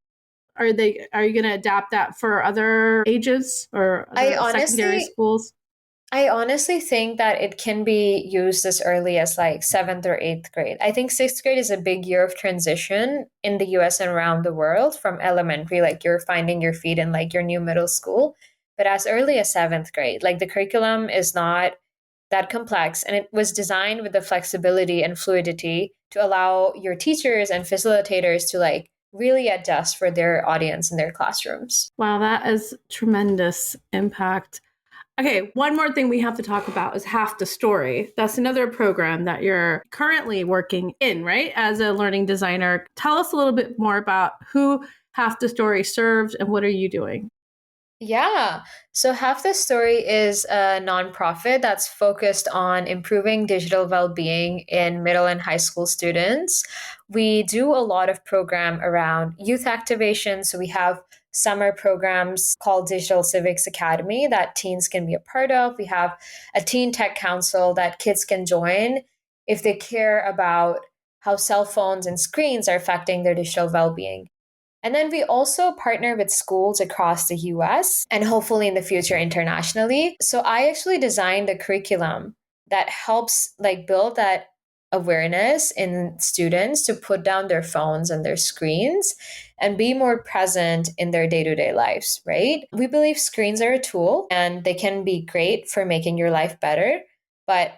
Are you going to adapt that for other ages or other secondary schools? I honestly think that it can be used as early as like 7th or 8th grade. I think 6th grade is a big year of transition in the US and around the world from elementary, like you're finding your feet in like your new middle school. But as early as 7th grade, like the curriculum is not that complex and it was designed with the flexibility and fluidity to allow your teachers and facilitators to like really adjust for their audience in their classrooms. Wow, that is tremendous impact. Okay, one more thing we have to talk about is Half the Story. That's another program that you're currently working in, right? As a learning designer. Tell us a little bit more about who Half the Story serves and what are you doing? Yeah. So Half the Story is a nonprofit that's focused on improving digital well-being in middle and high school students. We do a lot of program around youth activation. So we have summer programs called Digital Civics Academy that teens can be a part of. We have a teen tech council that kids can join if they care about how cell phones and screens are affecting their digital well-being. And then we also partner with schools across the US and hopefully in the future internationally. So I actually designed a curriculum that helps like build that awareness in students to put down their phones and their screens and be more present in their day-to-day lives, right? We believe screens are a tool and they can be great for making your life better, but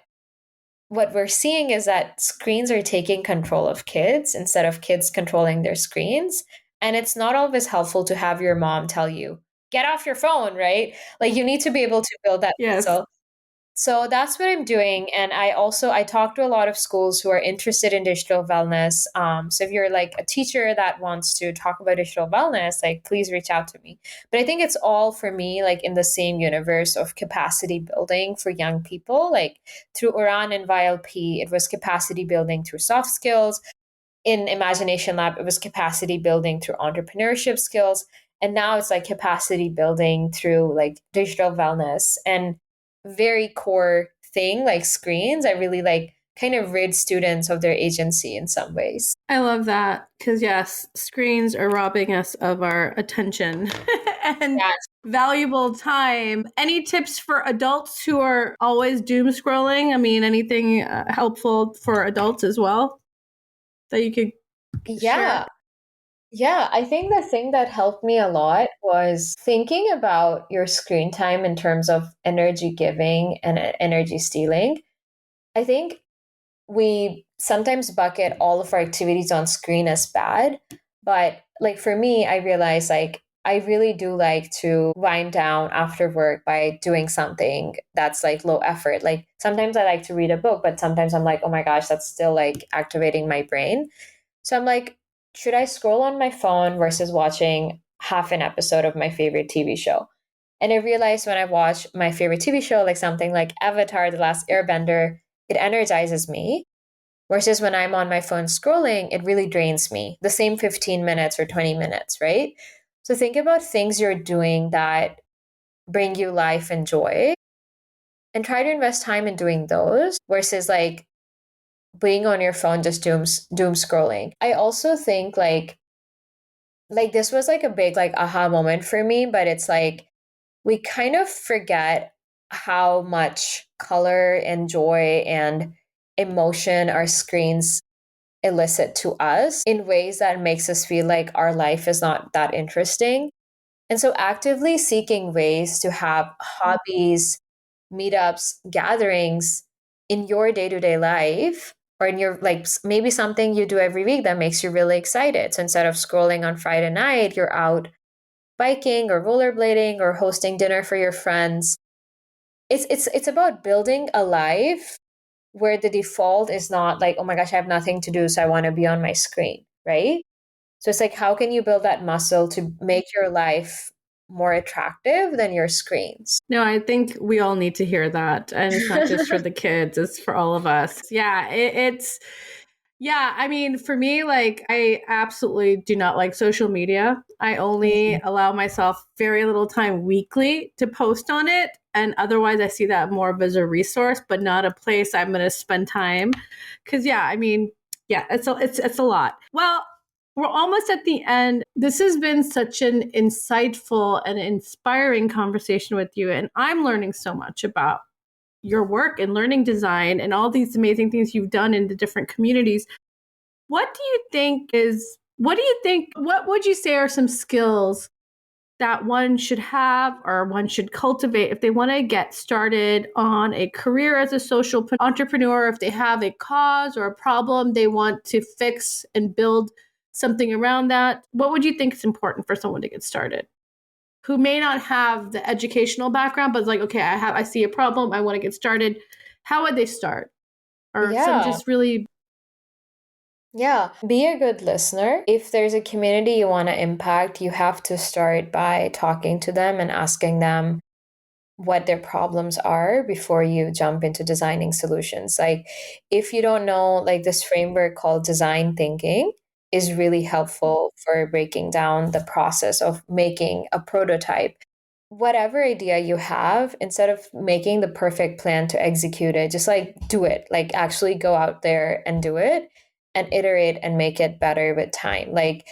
what we're seeing is that screens are taking control of kids instead of kids controlling their screens. And it's not always helpful to have your mom tell you, "Get off your phone," right? Like you need to be able to build that Yes. muscle. So that's what I'm doing. And I talk to a lot of schools who are interested in digital wellness. So if you're like a teacher that wants to talk about digital wellness, like please reach out to me. But I think it's all for me, like in the same universe of capacity building for young people. Like through Urraan and YLP, it was capacity building through soft skills. In Imagination Lab, it was capacity building through entrepreneurship skills. And now it's like capacity building through like digital wellness. And very core thing like screens, I really like kind of rid students of their agency in some ways. I love that because, yes, screens are robbing us of our attention and Yes. valuable time. Any tips for adults who are always doom scrolling? I mean, anything helpful for adults as well that you could Yeah. share? Yeah, I think the thing that helped me a lot was thinking about your screen time in terms of energy giving and energy stealing. I think we sometimes bucket all of our activities on screen as bad, but like for me, I realize like I really do like to wind down after work by doing something that's like low effort. Like sometimes I like to read a book, but sometimes I'm like, oh my gosh, that's still like activating my brain. So I'm like, should I scroll on my phone versus watching half an episode of my favorite TV show? And I realized when I watch my favorite TV show, like something like Avatar, The Last Airbender, it energizes me. Versus when I'm on my phone scrolling, it really drains me. The same 15 minutes or 20 minutes, right? So think about things you're doing that bring you life and joy and try to invest time in doing those versus like being on your phone just doom scrolling. I also think like this was like a big like aha moment for me, but it's like we kind of forget how much color and joy and emotion our screens elicit to us in ways that makes us feel like our life is not that interesting. And so actively seeking ways to have hobbies, meetups, gatherings in your day-to-day life or in your like maybe something you do every week that makes you really excited. So instead of scrolling on Friday night, you're out biking or rollerblading or hosting dinner for your friends. It's about building a life where the default is not like, oh my gosh, I have nothing to do, so I want to be on my screen, right? So it's like, how can you build that muscle to make your life more attractive than your screens? No, I think we all need to hear that. And it's not just for the kids, it's for all of us. Yeah, yeah, I mean, for me, like, I absolutely do not like social media. I only Mhm. allow myself very little time weekly to post on it. And otherwise, I see that more of as a resource, but not a place I'm going to spend time. Because, yeah, I mean, yeah, it's a lot. Well, we're almost at the end. This has been such an insightful and inspiring conversation with you. And I'm learning so much about your work in learning design and all these amazing things you've done in the different communities. What would you say are some skills that one should have or one should cultivate if they want to get started on a career as a social entrepreneur, if they have a cause or a problem they want to fix and build something around that? What would you think is important for someone to get started who may not have the educational background, but is like, okay, I see a problem, I want to get started. How would they start? Or some Yeah. just really. Yeah. Be a good listener. If there's a community you want to impact, you have to start by talking to them and asking them what their problems are before you jump into designing solutions. Like if you don't know, like this framework called design thinking is really helpful for breaking down the process of making a prototype. Whatever idea you have, instead of making the perfect plan to execute it, just like do it. Like actually go out there and do it and iterate and make it better with time. Like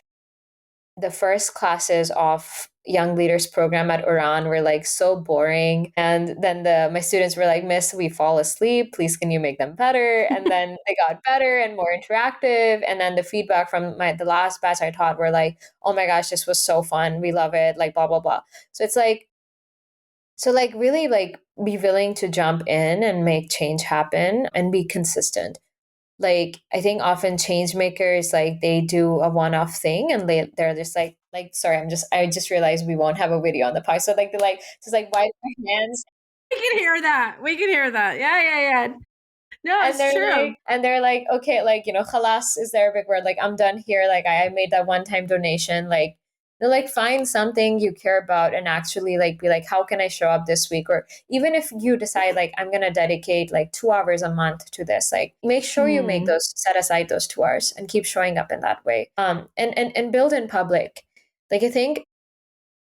the first classes of young leaders program at Urraan were like so boring, and then the my students were like, miss, we fall asleep, please can you make them better? And then they got better and more interactive, and then the feedback from the last batch I taught were like, oh my gosh, this was so fun, we love it, like blah blah blah. So it's like, so like really like be willing to jump in and make change happen and be consistent. Like I think often change makers like they do a one-off thing and they're just like sorry, I just realized we won't have a video on the pie. So like they're like just like wipe their hands We can hear that. We can hear that. Yeah, yeah, yeah. No, and it's true. they're like, okay, like, you know, khalas is the Arabic word, like I'm done here, like I made that one-time donation, like they're like find something you care about and actually like be like, how can I show up this week? Or even if you decide like I'm gonna dedicate like 2 hours a month to this, like make sure you make Hmm. those set aside those 2 hours and keep showing up in that way. And build in public. Like I think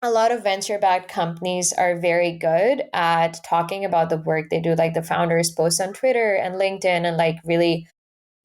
a lot of venture backed companies are very good at talking about the work they do. Like the founders post on Twitter and LinkedIn and like really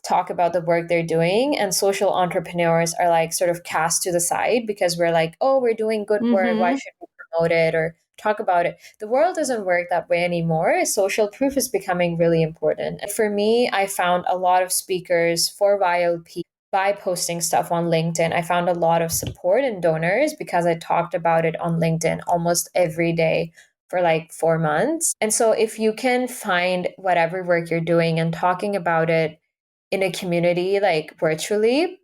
talk about the work they're doing. And social entrepreneurs are like sort of cast to the side because we're like, oh, we're doing good work, why Hmm. should we promote it or talk about it? The world doesn't work that way anymore. Social proof is becoming really important. And for me, I found a lot of speakers for YLP by posting stuff on LinkedIn, I found a lot of support and donors because I talked about it on LinkedIn almost every day for like 4 months. And so if you can find whatever work you're doing and talking about it in a community like virtually,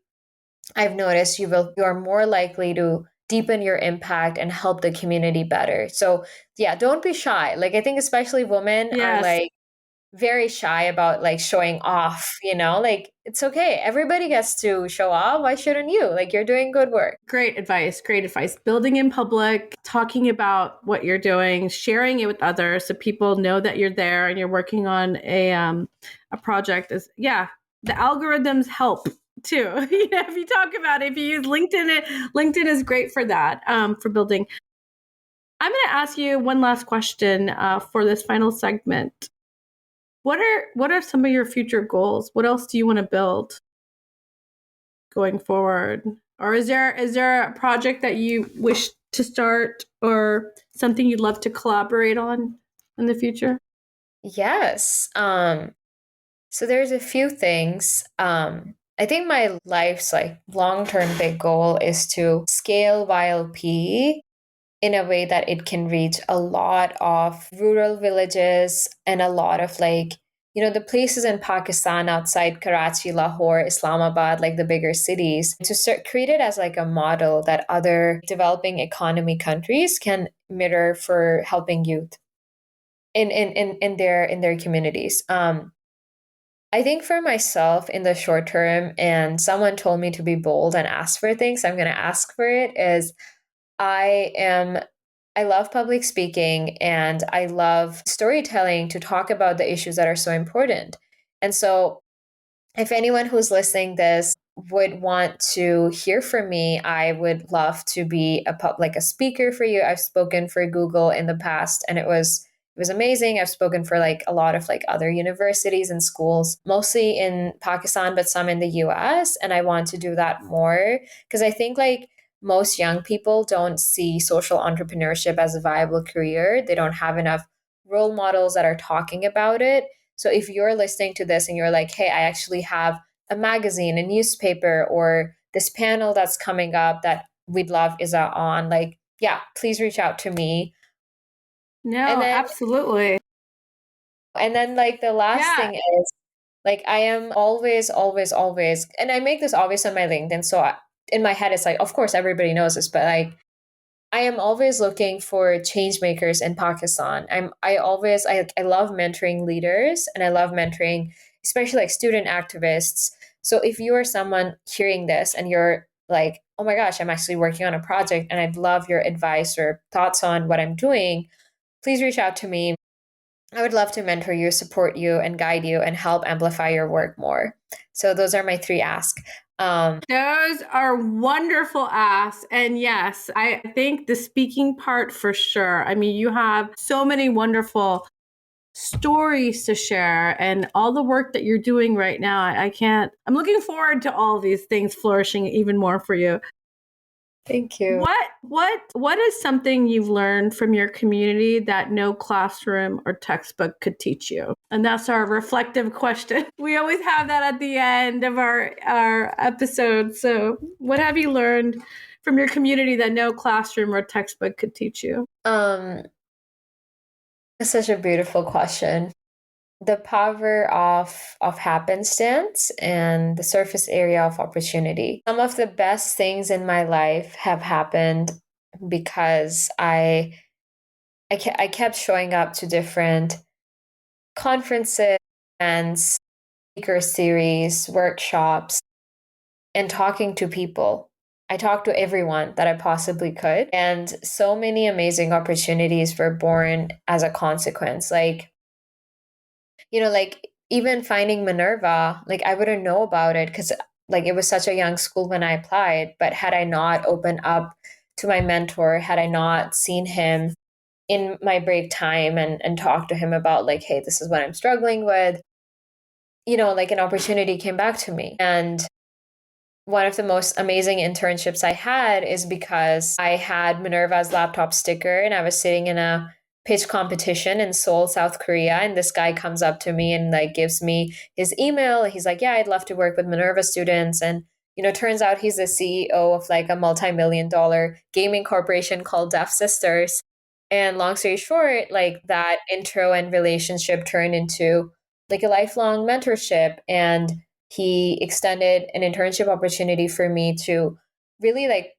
I've noticed you are more likely to deepen your impact and help the community better. So yeah, don't be shy. Like I think especially women are Yes. like very shy about like showing off, like it's okay. Everybody gets to show off. Why shouldn't you? Like you're doing good work. Great advice. Great advice. Building in public, talking about what you're doing, sharing it with others so people know that you're there and you're working on a project is, yeah, the algorithms help too. If you talk about it, if you use LinkedIn, LinkedIn is great for that, for building. I'm going to ask you one last question for this final segment. What are some of your future goals? What else do you want to build going forward? Or is there a project that you wish to start or something you'd love to collaborate on in the future? Yes. So there's a few things. I think my life's like long-term big goal is to scale YLP in a way that it can reach a lot of rural villages and a lot of like, the places in Pakistan outside Karachi, Lahore, Islamabad, like the bigger cities, to create it as like a model that other developing economy countries can mirror for helping youth in their communities. I think for myself in the short term, and someone told me to be bold and ask for things, I'm going to ask for it, is I am I love public speaking and I love storytelling to talk about the issues that are so important. And so if anyone who's listening this would want to hear from me, I would love to be like a speaker for you. I've spoken for Google in the past and it was amazing. I've spoken for like a lot of like other universities and schools, mostly in Pakistan, but some in the US. And I want to do that more because I think like most young people don't see social entrepreneurship as a viable career. They don't have enough role models that are talking about it. So if you're listening to this and you're like, hey, I actually have a magazine, a newspaper, or this panel that's coming up that we'd love Izza on, like, yeah, please reach out to me. And No, then absolutely. like the last Yeah. thing is like I am always, always, always, and I make this obvious on my LinkedIn. So in my head, it's like, of course, everybody knows this, but like I am always looking for changemakers in Pakistan. I love mentoring leaders and I love mentoring especially like student activists. So if you are someone hearing this and you're like, "Oh my gosh, I'm actually working on a project and I'd love your advice or thoughts on what I'm doing," please reach out to me. I would love to mentor you, support you, and guide you and help amplify your work more. So those are my three asks. Those are wonderful asks. And yes, I think the speaking part for sure. I mean, you have so many wonderful stories to share and all the work that you're doing right now. I'm looking forward to all these things flourishing even more for you. Thank you. What is something you've learned from your community that no classroom or textbook could teach you? And that's our reflective question. We always have that at the end of our episode. So, what have you learned from your community that no classroom or textbook could teach you? It's such a beautiful question. The power of happenstance and the surface area of opportunity. Some of the best things in my life have happened because I kept showing up to different conferences and speaker series, workshops, and talking to people. I talked to everyone that I possibly could, and so many amazing opportunities were born as a consequence. Like even finding Minerva, like I wouldn't know about it because like it was such a young school when I applied. But had I not opened up to my mentor, had I not seen him in my break time and talked to him about like, hey, this is what I'm struggling with, like an opportunity came back to me. And one of the most amazing internships I had is because I had Minerva's laptop sticker and I was sitting in a pitch competition in Seoul, South Korea. And this guy comes up to me and like gives me his email. He's like, yeah, I'd love to work with Minerva students. And turns out he's the CEO of like a multi-million-dollar gaming corporation called Deaf Sisters. And long story short, like that intro and relationship turned into like a lifelong mentorship. And he extended an internship opportunity for me to really like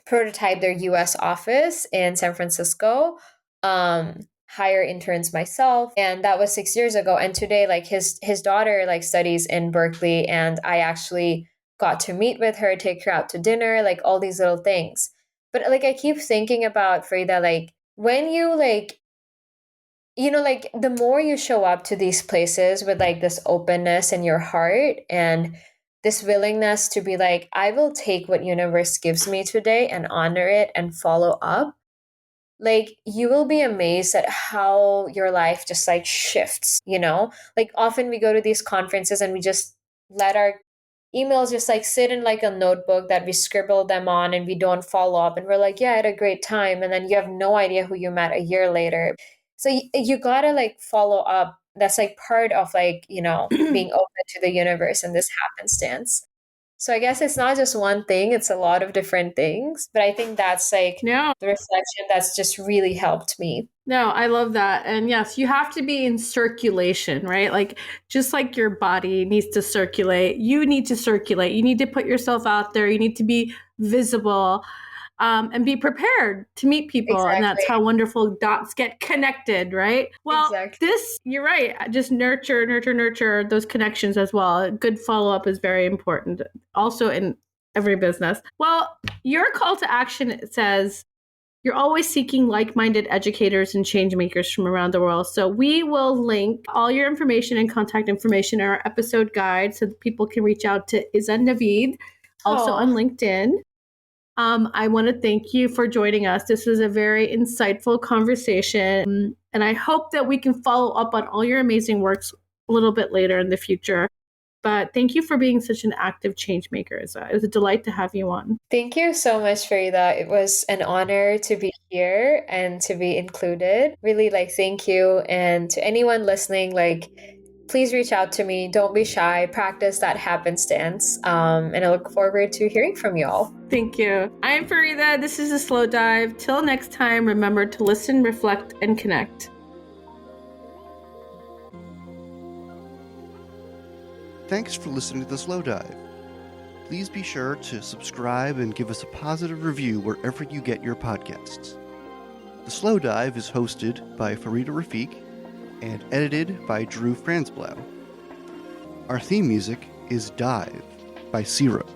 prototype their US office in San Francisco, hire interns myself. And that was 6 years ago. And today, like his daughter like studies in Berkeley, and I actually got to meet with her, take her out to dinner, like all these little things. But like I keep thinking about Farida, like when you like like the more you show up to these places with like this openness in your heart and this willingness to be like, I will take what universe gives me today and honor it and follow up, like you will be amazed at how your life just like shifts. Like often we go to these conferences and we just let our emails just like sit in like a notebook that we scribble them on and we don't follow up and we're like, yeah, I had a great time, and then you have no idea who you met a year later. So you gotta like follow up. That's like part of like being open to the universe and this happenstance. So I guess it's not just one thing, it's a lot of different things. But I think that's like No, the reflection that's just really helped me. no, I love that. And yes, you have to be in circulation, right? Like just like your body needs to circulate, you need to circulate. You need to put yourself out there. You need to be visible. And be prepared to meet people. And that's Exactly. how wonderful dots get connected, right? Well, Exactly. you're right. Just nurture those connections as well. Good follow up is very important, also in every business. Well, your call to action says, you're always seeking like-minded educators and change makers from around the world. So we will link all your information and contact information in our episode guide so that people can reach out to Ezza Naveed, also on LinkedIn. I want to thank you for joining us. This was a very insightful conversation, and I hope that we can follow up on all your amazing works a little bit later in the future. But thank you for being such an active change maker. It was a delight to have you on. Thank you so much, Farida. It was an honor to be here and to be included. Really, like, thank you. And to anyone listening, like, please reach out to me. Don't be shy. Practice that happenstance. And I look forward to hearing from you all. Thank you. I'm Farida. This is a Slow Dive. Till next time, remember to listen, reflect, and connect. Thanks for listening to The Slow Dive. Please be sure to subscribe and give us a positive review wherever you get your podcasts. The Slow Dive is hosted by Farida Rafique and edited by Drew Franzblau. Our theme music is Dive by Zero.